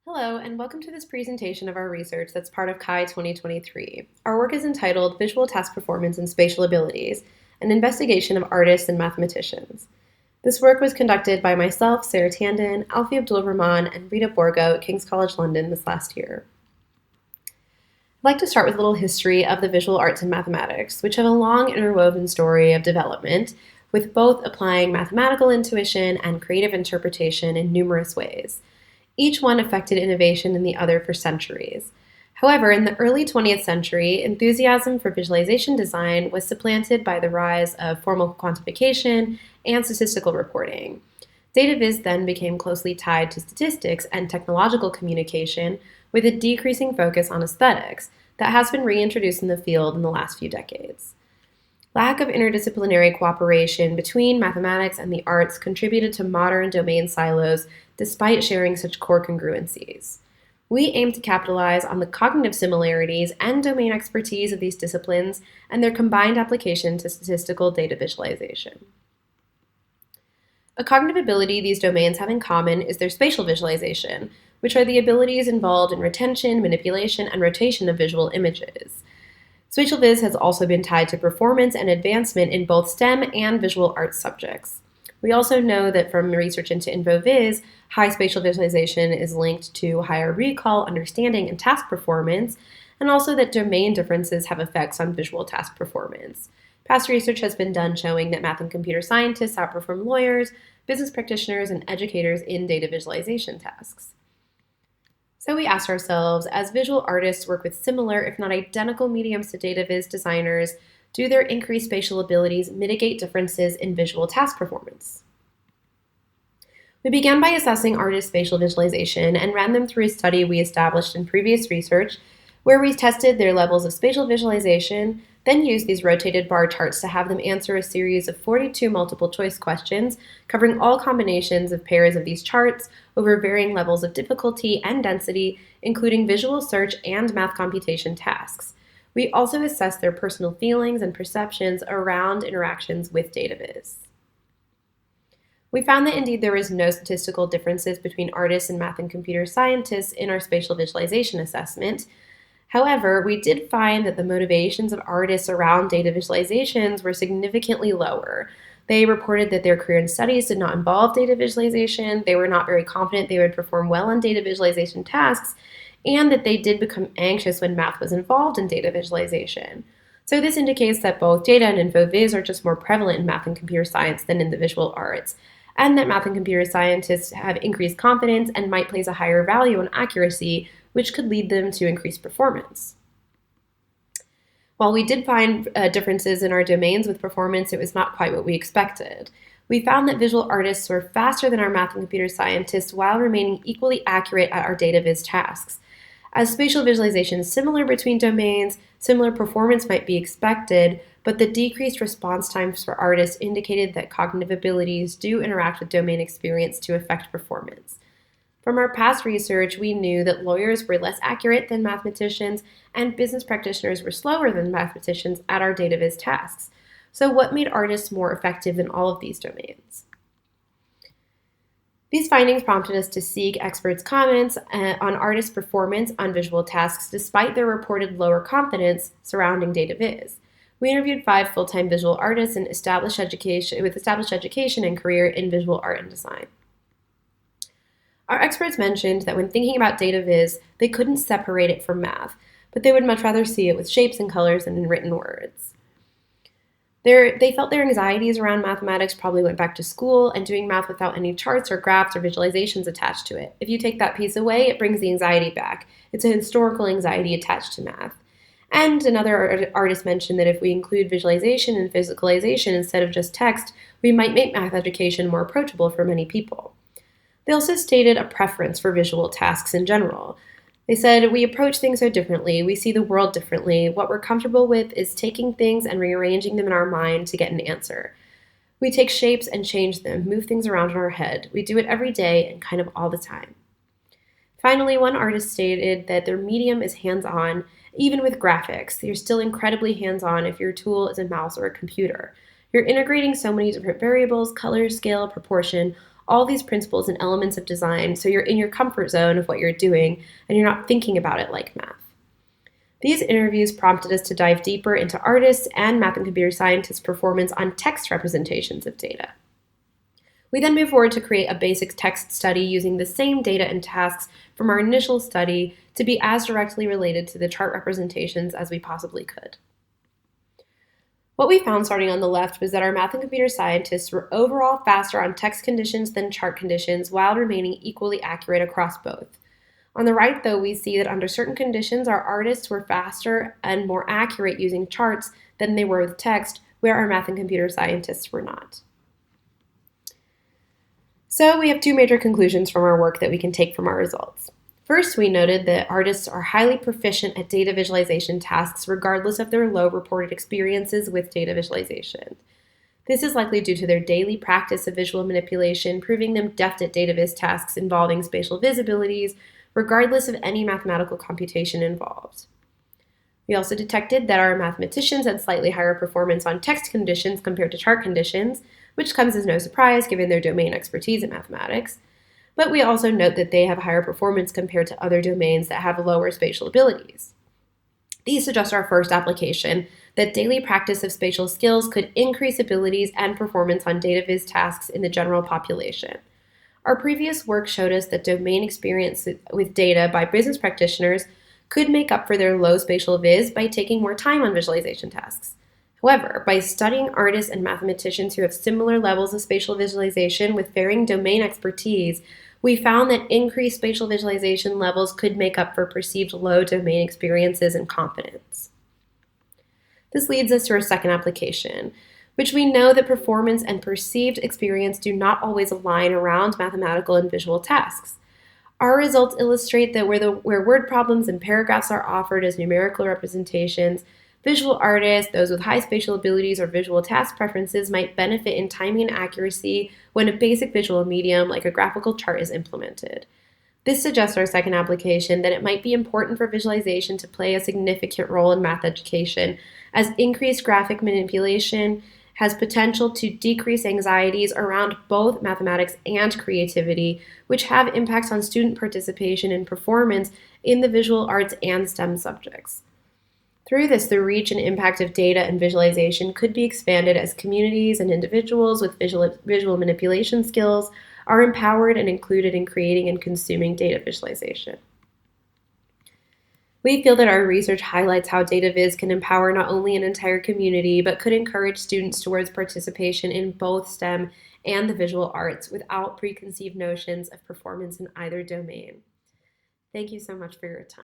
Hello, and welcome to this presentation of our research that's part of CHI 2023. Our work is entitled Visual Task Performance and Spatial Abilities, an investigation of artists and mathematicians. This work was conducted by myself, Sara Tandon, Alfie Abdul-Rahman, and Rita Borgo at King's College London this last year. I'd like to start with a little history of the visual arts and mathematics, which have a long interwoven story of development, with both applying mathematical intuition and creative interpretation in numerous ways. Each one affected innovation in the other for centuries. However, in the early 20th century, enthusiasm for visualization design was supplanted by the rise of formal quantification and statistical reporting. Data viz then became closely tied to statistics and technological communication, with a decreasing focus on aesthetics that has been reintroduced in the field in the last few decades. Lack of interdisciplinary cooperation between mathematics and the arts contributed to modern domain silos despite sharing such core congruencies. We aim to capitalize on the cognitive similarities and domain expertise of these disciplines and their combined application to statistical data visualization. A cognitive ability these domains have in common is their spatial visualization, which are the abilities involved in retention, manipulation, and rotation of visual images. Spatial viz has also been tied to performance and advancement in both STEM and visual arts subjects. We also know that from research into InfoViz, high spatial visualization is linked to higher recall, understanding, and task performance, and also that domain differences have effects on visual task performance. Past research has been done showing that math and computer scientists outperform lawyers, business practitioners, and educators in data visualization tasks. So we asked ourselves, as visual artists work with similar, if not identical mediums to data viz designers, do their increased spatial abilities mitigate differences in visual task performance? We began by assessing artists' spatial visualization and ran them through a study we established in previous research, where we tested their levels of spatial visualization, then used these rotated bar charts to have them answer a series of 42 multiple choice questions, covering all combinations of pairs of these charts over varying levels of difficulty and density, including visual search and math computation tasks. We also assessed their personal feelings and perceptions around interactions with data viz. We found that indeed there was no statistical differences between artists and math and computer scientists in our spatial visualization assessment. However, we did find that the motivations of artists around data visualizations were significantly lower. They reported that their career in studies did not involve data visualization, they were not very confident they would perform well on data visualization tasks, and that they did become anxious when math was involved in data visualization. So this indicates that both data and InfoViz are just more prevalent in math and computer science than in the visual arts, and that math and computer scientists have increased confidence and might place a higher value on accuracy, which could lead them to increased performance. While we did find differences in our domains with performance, it was not quite what we expected. We found that visual artists were faster than our math and computer scientists while remaining equally accurate at our data viz tasks. As spatial visualization is similar between domains, similar performance might be expected, but the decreased response times for artists indicated that cognitive abilities do interact with domain experience to affect performance. From our past research, we knew that lawyers were less accurate than mathematicians and business practitioners were slower than mathematicians at our data viz tasks. So what made artists more effective than all of these domains? These findings prompted us to seek experts' comments on artists' performance on visual tasks despite their reported lower confidence surrounding data viz. We interviewed 5 full-time visual artists with established education and career in visual art and design. Our experts mentioned that when thinking about data viz, they couldn't separate it from math, but they would much rather see it with shapes and colors than in written words. They felt their anxieties around mathematics probably went back to school and doing math without any charts or graphs or visualizations attached to it. If you take that piece away, it brings the anxiety back. It's a historical anxiety attached to math. And another artist mentioned that if we include visualization and physicalization instead of just text, we might make math education more approachable for many people. They also stated a preference for visual tasks in general. They said, we approach things so differently, we see the world differently, what we're comfortable with is taking things and rearranging them in our mind to get an answer. We take shapes and change them, move things around in our head. We do it every day and kind of all the time. Finally, one artist stated that their medium is hands-on, even with graphics. You're still incredibly hands-on if your tool is a mouse or a computer. You're integrating so many different variables, color, scale, proportion, all these principles and elements of design so you're in your comfort zone of what you're doing and you're not thinking about it like math. These interviews prompted us to dive deeper into artists and math and computer scientists' performance on text representations of data. We then moved forward to create a basic text study using the same data and tasks from our initial study to be as directly related to the chart representations as we possibly could. What we found starting on the left was that our math and computer scientists were overall faster on text conditions than chart conditions while remaining equally accurate across both. On the right, though, we see that under certain conditions, our artists were faster and more accurate using charts than they were with text, where our math and computer scientists were not. So we have two major conclusions from our work that we can take from our results. First, we noted that artists are highly proficient at data visualization tasks regardless of their low reported experiences with data visualization. This is likely due to their daily practice of visual manipulation, proving them deft at data viz tasks involving spatial visibilities, regardless of any mathematical computation involved. We also detected that our mathematicians had slightly higher performance on text conditions compared to chart conditions, which comes as no surprise given their domain expertise in mathematics. But we also note that they have higher performance compared to other domains that have lower spatial abilities. These suggest our first application, that daily practice of spatial skills could increase abilities and performance on data viz tasks in the general population. Our previous work showed us that domain experience with data by business practitioners could make up for their low spatial viz by taking more time on visualization tasks. However, by studying artists and mathematicians who have similar levels of spatial visualization with varying domain expertise, we found that increased spatial visualization levels could make up for perceived low domain experiences and competence. This leads us to our second application, which we know that performance and perceived experience do not always align around mathematical and visual tasks. Our results illustrate that where word problems and paragraphs are offered as numerical representations, visual artists, those with high spatial abilities or visual task preferences, might benefit in timing and accuracy when a basic visual medium like a graphical chart is implemented. This suggests our second application that it might be important for visualization to play a significant role in math education, as increased graphic manipulation has potential to decrease anxieties around both mathematics and creativity, which have impacts on student participation and performance in the visual arts and STEM subjects. Through this, the reach and impact of data and visualization could be expanded as communities and individuals with visual manipulation skills are empowered and included in creating and consuming data visualization. We feel that our research highlights how data viz can empower not only an entire community, but could encourage students towards participation in both STEM and the visual arts without preconceived notions of performance in either domain. Thank you so much for your time.